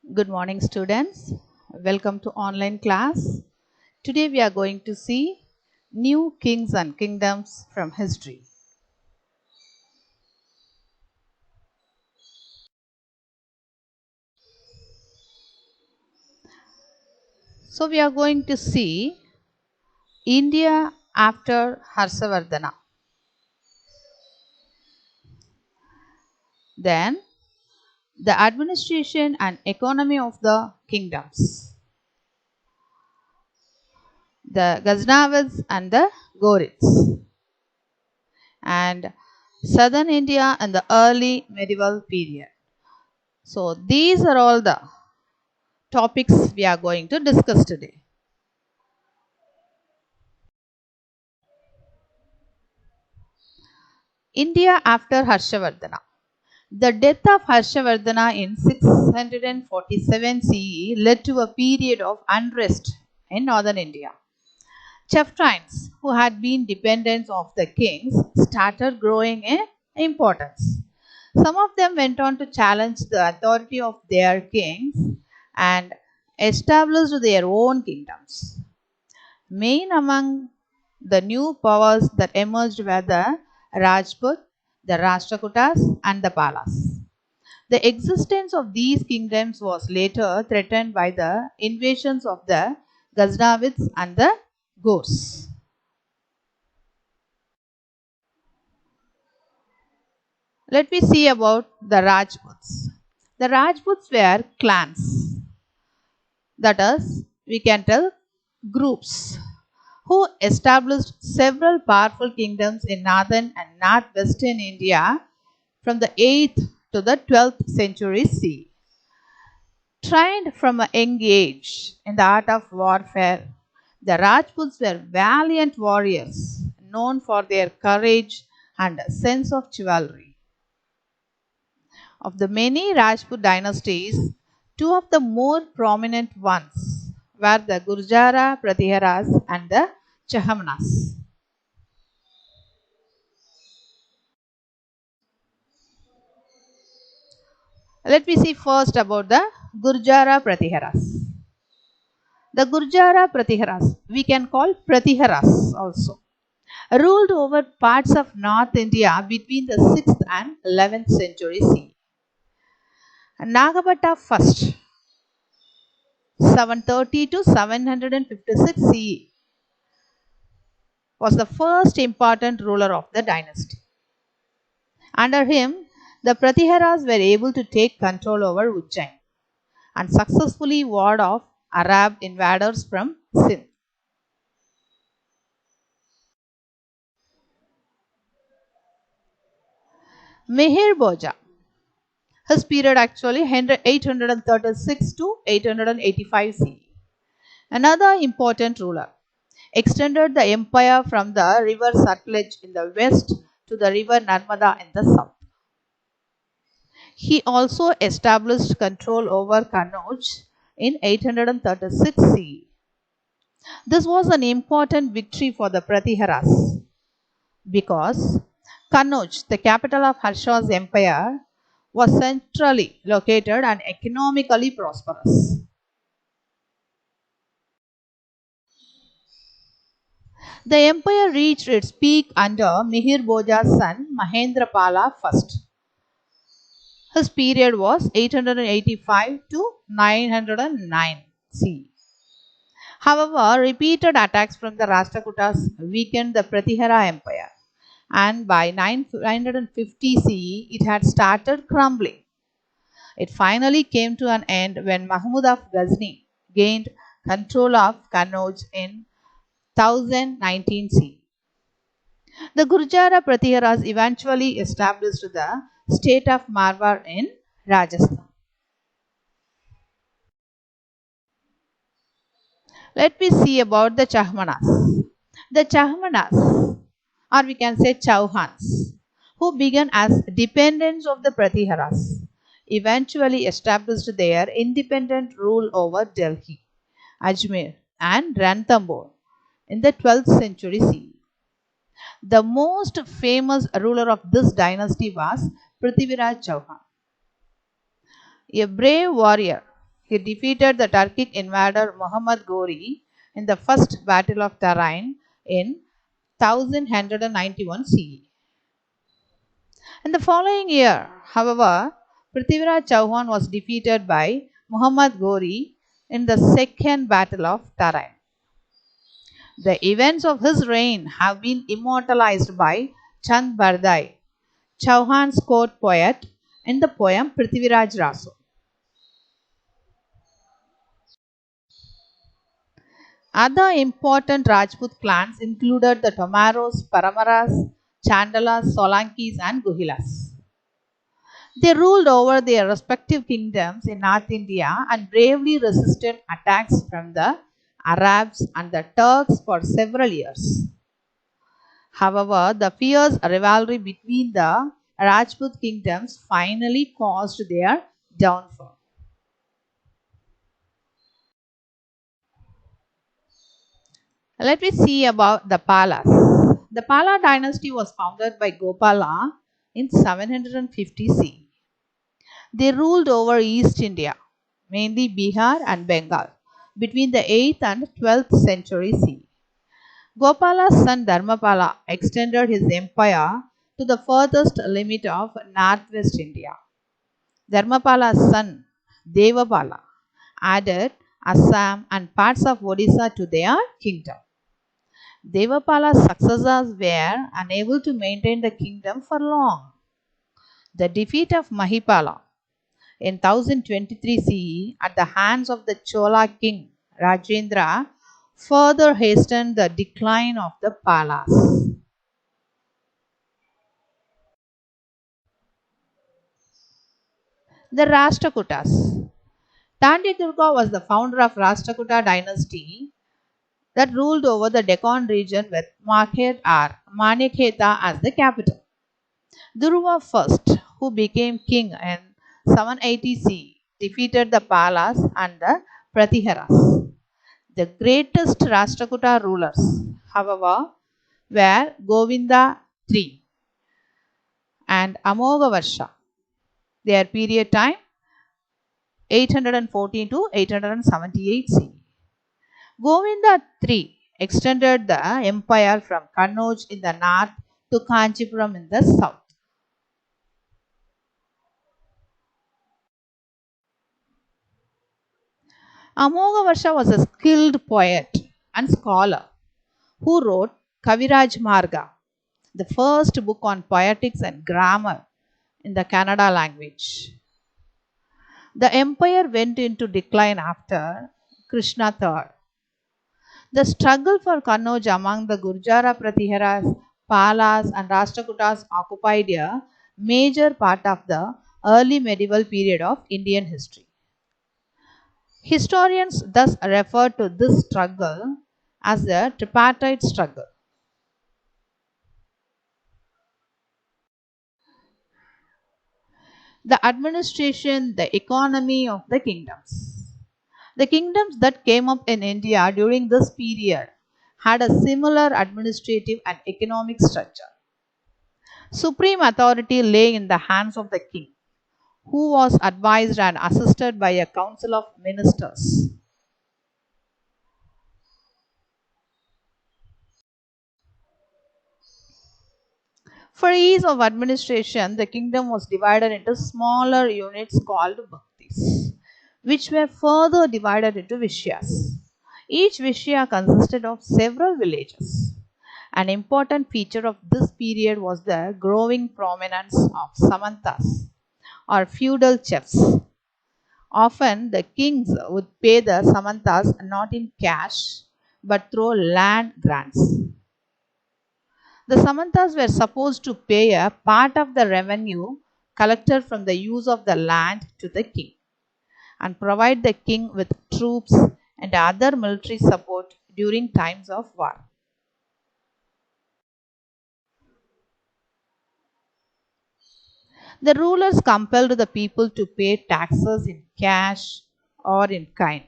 Good morning, students. Welcome to online class. Today we are going to see new kings and kingdoms from history. So we are going to see India after Harshavardhana. Then the administration and economy of the kingdoms. The Ghaznavids and the Ghurids. And southern India and the early medieval period. So these are all the topics we are going to discuss today. India after Harshavardhana. The death of Harshavardhana in 647 CE led to a period of unrest in northern India. Chieftains, who had been dependents of the kings, started growing in importance. Some of them went on to challenge the authority of their kings and established their own kingdoms. Main among the new powers that emerged were the Rajput, the Rashtrakutas, and the Palas. The existence of these kingdoms was later threatened by the invasions of the Ghaznavids and the Ghurs. Let me see about the Rajputs. The Rajputs were clans, that is, we can tell groups, who established several powerful kingdoms in northern and northwestern India from the 8th to the 12th century CE. Trained from a young age in the art of warfare, the Rajputs were valiant warriors known for their courage and sense of chivalry. Of the many Rajput dynasties, two of the more prominent ones were the Gurjara Pratiharas and the Chahamanas. Let me see first about the Gurjara Pratiharas. The Gurjara Pratiharas, we can call Pratiharas also, ruled over parts of North India between the 6th and 11th century CE. Nagabhatta first, 730 to 756 CE, was the first important ruler of the dynasty. Under him, the Pratiharas were able to take control over Ujjain and successfully ward off Arab invaders from Sindh. Mihir Bhoja, his period actually 836 to 885 CE. Another important ruler, extended the empire from the river Satluj in the west to the river Narmada in the south. He also established control over Kannauj in 836 CE. This was an important victory for the Pratiharas because Kannauj, the capital of Harsha's empire, was centrally located and economically prosperous. The empire reached its peak under Mihir Bhoja's son Mahendrapala I. His period was 885 to 909 CE. However, repeated attacks from the Rashtrakutas weakened the Pratihara Empire, and by 950 CE it had started crumbling. It finally came to an end when Mahmud of Ghazni gained control of Kannauj in 1019 CE. The Gurjara Pratiharas eventually established the state of Marwar in Rajasthan. Let me see about the Chahmanas. The Chahmanas, or we can say Chauhans, who began as dependents of the Pratiharas, eventually established their independent rule over Delhi, Ajmer, and Ranthambore in the 12th century CE. The most famous ruler of this dynasty was Prithviraj Chauhan, a brave warrior he defeated the Turkic invader Muhammad Ghori in the First Battle of Tarain in 1191 CE. In the following year, however, Prithviraj Chauhan was defeated by Muhammad Ghori in the Second Battle of Tarain. The events of his reign have been immortalized by Chand Bardai, Chauhan's court poet, in the poem Prithviraj Raso. Other important Rajput clans included the Tomaros, Paramaras, Chandalas, Solankis, and Guhilas. They ruled over their respective kingdoms in North India and bravely resisted attacks from the Arabs and the Turks for several years. However, the fierce rivalry between the Rajput kingdoms finally caused their downfall. Let me see about the Palas. The Pala dynasty was founded by Gopala in 750 CE. They ruled over East India, mainly Bihar and Bengal, between the 8th and 12th century CE. Gopala's son Dharmapala extended his empire to the furthest limit of northwest India. Dharmapala's son Devapala added Assam and parts of Odisha to their kingdom. Devapala's successors were unable to maintain the kingdom for long. The defeat of Mahipala in 1023 CE at the hands of the Chola king Rajendra further hastened the decline of the Palas. The Rashtrakutas. Tandyaturga was the founder of Rashtrakuta dynasty that ruled over the Deccan region with Manekheta as the capital. Dhruva I, who became king in 780 CE, defeated the Palas and the Pratiharas. The greatest Rashtrakuta rulers, however, were Govinda III and Amogavarsha. Their period time 814 to 878 CE. Govinda III extended the empire from Kannauj in the north to Kanchipuram in the south. Amogavarsha was a skilled poet and scholar who wrote Kaviraj Marga, the first book on poetics and grammar in the Kannada language. The empire went into decline after Krishna III. The struggle for Kannauj among the Gurjara Pratiharas, Palas, and Rashtrakutas occupied a major part of the early medieval period of Indian history. Historians thus refer to this struggle as the tripartite struggle. The administration, the economy of the kingdoms. The kingdoms that came up in India during this period had a similar administrative and economic structure. Supreme authority lay in the hands of the king, who was advised and assisted by a council of ministers. For ease of administration, the kingdom was divided into smaller units called bhaktis, which were further divided into vishyas. Each vishya consisted of several villages. An important feature of this period was the growing prominence of samantas or feudal chiefs. Often the kings would pay the samantas not in cash but through land grants. The samantas were supposed to pay a part of the revenue collected from the use of the land to the king and provide the king with troops and other military support during times of war. The rulers compelled the people to pay taxes in cash or in kind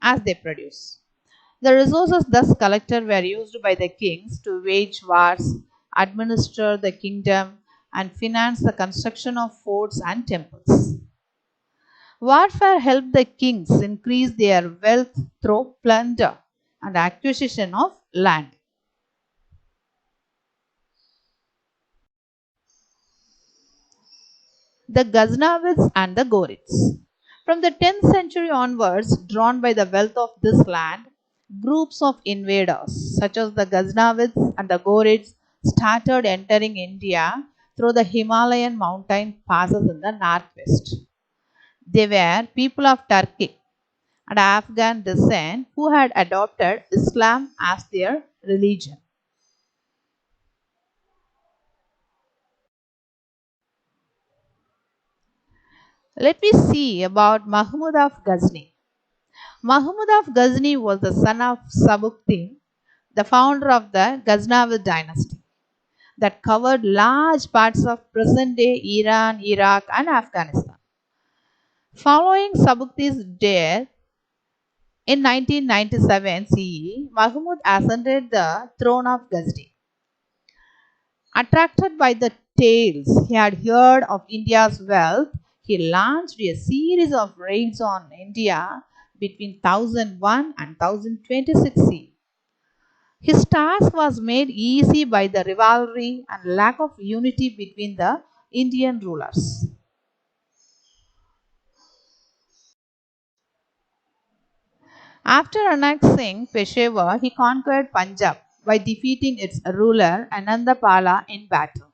as they produce. The resources thus collected were used by the kings to wage wars, administer the kingdom, and finance the construction of forts and temples. Warfare helped the kings increase their wealth through plunder and acquisition of land. The Ghaznavids and the Ghurids. From the 10th century onwards, drawn by the wealth of this land, groups of invaders such as the Ghaznavids and the Ghurids started entering India through the Himalayan mountain passes in the northwest. They were people of Turkic and Afghan descent who had adopted Islam as their religion. Let me see about Mahmud of Ghazni. Mahmud of Ghazni was the son of Sabukthin, the founder of the Ghaznavid dynasty that covered large parts of present day Iran, Iraq, and Afghanistan. Following Sabukthin's death in 1997 CE, Mahmud ascended the throne of Ghazni. Attracted by the tales he had heard of India's wealth, he launched a series of raids on India between 1001 and 1026 CE. His task was made easy by the rivalry and lack of unity between the Indian rulers. After annexing Peshawar, he conquered Punjab by defeating its ruler Anandapala in battle.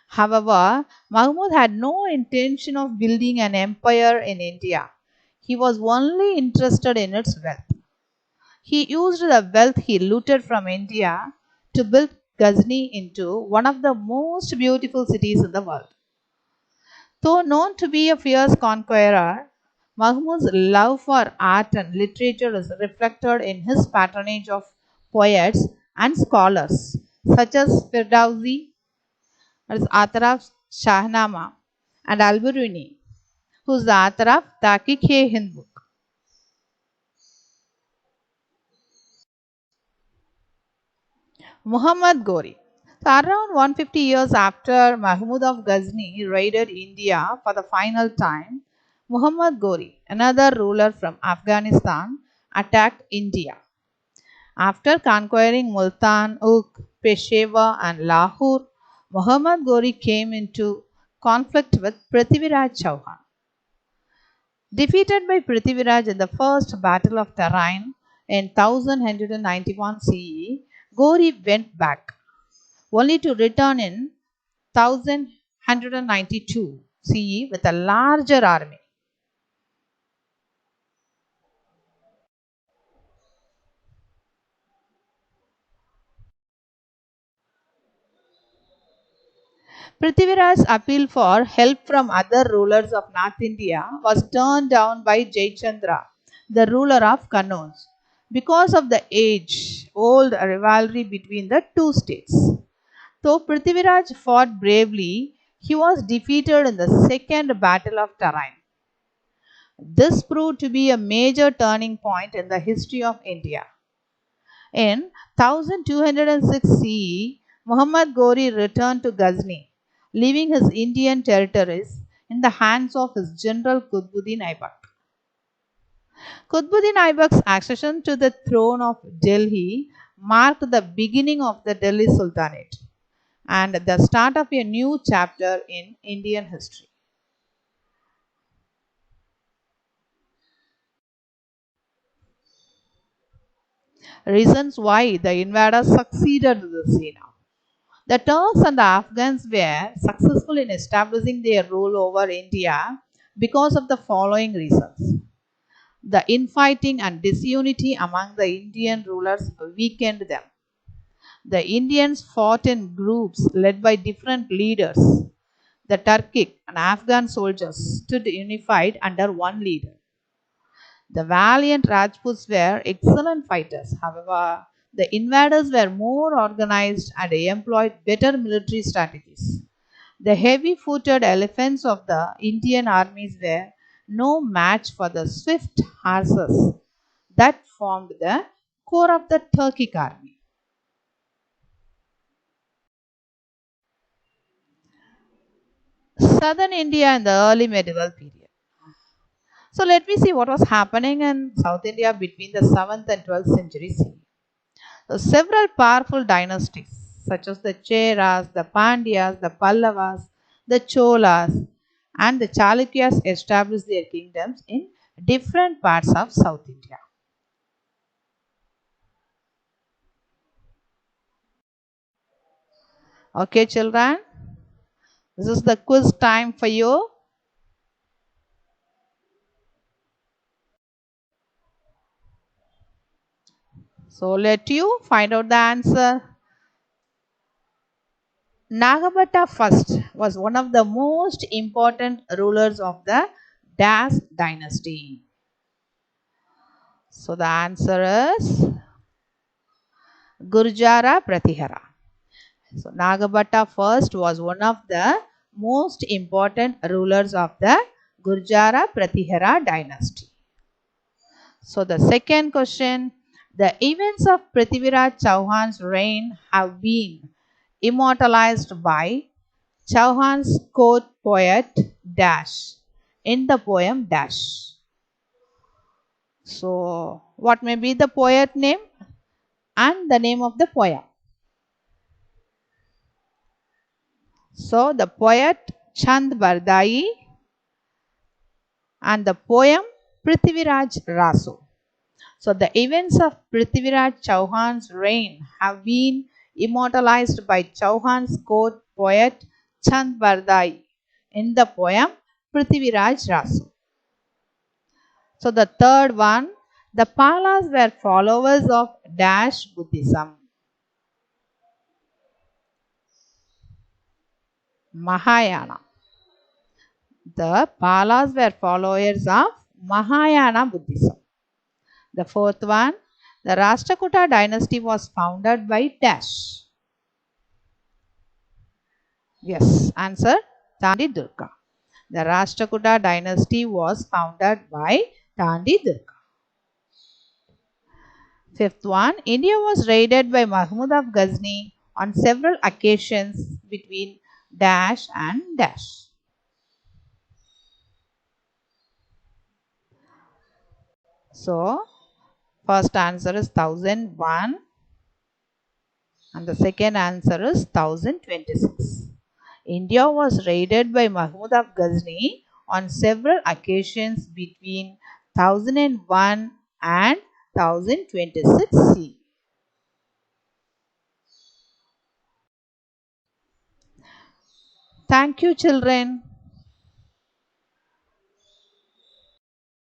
However, Mahmud had no intention of building an empire in India. He was only interested in its wealth. He used the wealth he looted from India to build Ghazni into one of the most beautiful cities in the world. Though known to be a fierce conqueror, Mahmud's love for art and literature is reflected in his patronage of poets and scholars such as Firdausi, as author of Shahnama, and Al-Biruni, who is the author of Taqiq-e-Hind book. Muhammad Ghori. So around 150 years after Mahmud of Ghazni raided India for the final time, Muhammad Ghori, another ruler from Afghanistan, attacked India. After conquering Multan, Uk, Peshawar, and Lahore, Muhammad Ghori came into conflict with Prithviraj Chauhan. Defeated by Prithviraj in the First Battle of Tarain in 1191 CE, Ghori went back, only to return in 1192 CE with a larger army. Prithviraj's appeal for help from other rulers of North India was turned down by Jayachandra, the ruler of Kannauj, because of the age-old rivalry between the two states. Though Prithviraj fought bravely, he was defeated in the Second Battle of Tarain. This proved to be a major turning point in the history of India. In 1206 CE, Muhammad Ghori returned to Ghazni, leaving his Indian territories in the hands of his general Qutbuddin Aibak. Qutbuddin Aibak's accession to the throne of Delhi marked the beginning of the Delhi Sultanate and the start of a new chapter in Indian history. Reasons why the invaders succeeded in the scene. The Turks and the Afghans were successful in establishing their rule over India because of the following reasons. The infighting and disunity among the Indian rulers weakened them. The Indians fought in groups led by different leaders. The Turkic and Afghan soldiers stood unified under one leader. The valiant Rajputs were excellent fighters. However, the invaders were more organized and employed better military strategies. The heavy footed elephants of the Indian armies were no match for the swift horses that formed the core of the Turkic army. Southern India in the early medieval period. So let me see what was happening in South India between the 7th and 12th century CE. So several powerful dynasties such as the Cheras, the Pandyas, the Pallavas, the Cholas and the Chalukyas established their kingdoms in different parts of South India. Okay children, this is the quiz time for you. So let you find out the answer. Nagabhatta first was one of the most important rulers of the Das dynasty. So the answer is Gurjara Pratihara. So Nagabhatta first was one of the most important rulers of the Gurjara Pratihara dynasty. So the second question, the events of Prithviraj Chauhan's reign have been immortalized by Chauhan's court poet Dash in the poem Dash. So what may be the poet name and the name of the poem? So the poet Chand Bardai and the poem Prithviraj Raso. So the events of Prithviraj Chauhan's reign have been immortalized by Chauhan's court poet Chand Bardai in the poem Prithviraj Raso. So the third one, the Palas were followers of Dash Buddhism. Mahayana. The Palas were followers of Mahayana Buddhism. The fourth one, the Rashtrakuta dynasty was founded by Dash. Yes, answer Tandi Durga. The Rashtrakuta dynasty was founded by Tandi Durga. Fifth one, India was raided by Mahmud of Ghazni on several occasions between Dash and Dash. So, first answer is 1001 and the second answer is 1026. India was raided by Mahmud of Ghazni on several occasions between 1001 and 1026 C. Thank you children.